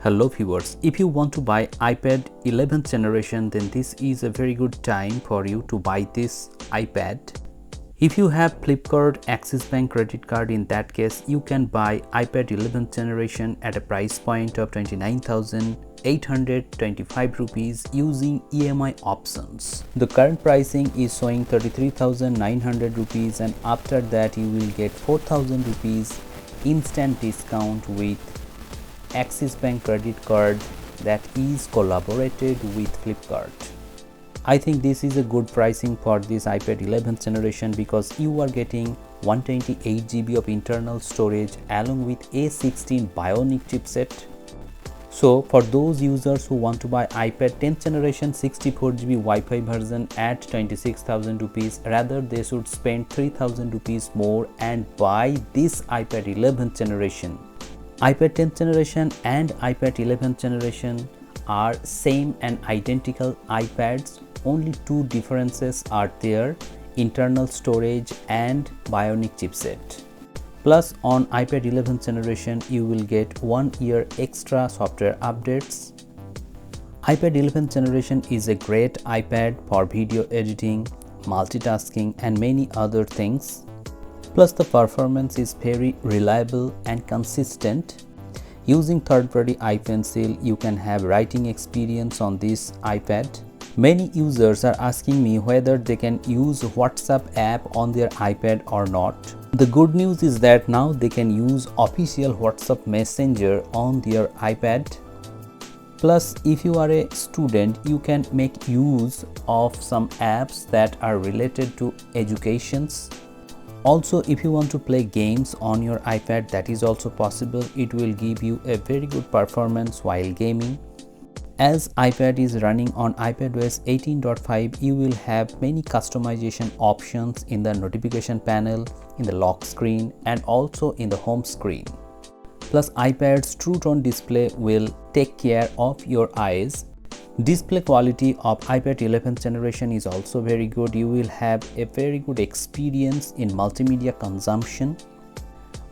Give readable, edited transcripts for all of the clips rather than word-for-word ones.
Hello viewers, if you want to buy iPad 11th generation, then this is a very good time for you to buy this iPad. If you have Flipkart Axis Bank credit card, in that case you can buy iPad 11th generation at a price point of 29,825 rupees using EMI options. The current pricing is showing 33,900 rupees, and after that you will get 4,000 rupees instant discount with Axis Bank credit card that is collaborated with Flipkart. I think this is a good pricing for this iPad 11th generation because you are getting 128 GB of internal storage along with A16 Bionic chipset. So for those users who want to buy iPad 10th generation 64 GB Wi-Fi version at 26,000 rupees, rather they should spend 3,000 rupees more and buy this iPad 11th generation. iPad 10th generation and iPad 11th generation are same and identical iPads. Only two differences are there: internal storage and Bionic chipset. Plus on iPad 11th generation you will get 1 year extra software updates. iPad 11th generation is a great iPad for video editing, multitasking and many other things. Plus the performance is very reliable and consistent. Using third-party ipencil, you can have writing experience on this iPad. Many users are asking me whether they can use WhatsApp app on their iPad or not. The good news is that now they can use official WhatsApp Messenger on their iPad. Plus, if you are a student, you can make use of some apps that are related to educations. Also, if you want to play games on your iPad, that is also possible. It will give you a very good performance while gaming. As iPad is running on iPadOS 18.5, you will have many customization options in the notification panel, in the lock screen and also in the home screen. Plus, iPad's True Tone display will take care of your eyes. Display quality of iPad 11th generation is also very good. You will have a very good experience in multimedia consumption.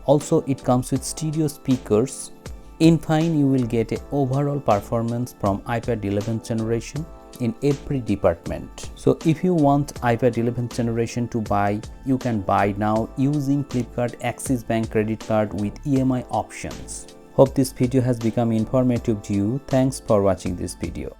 Also, it comes with stereo speakers. In fine, you will get an overall performance from iPad 11th generation in every department. So if you want iPad 11th generation to buy, you can buy now using Flipkart Axis Bank credit card with EMI options. Hope this video has become informative to you. Thanks for watching this video.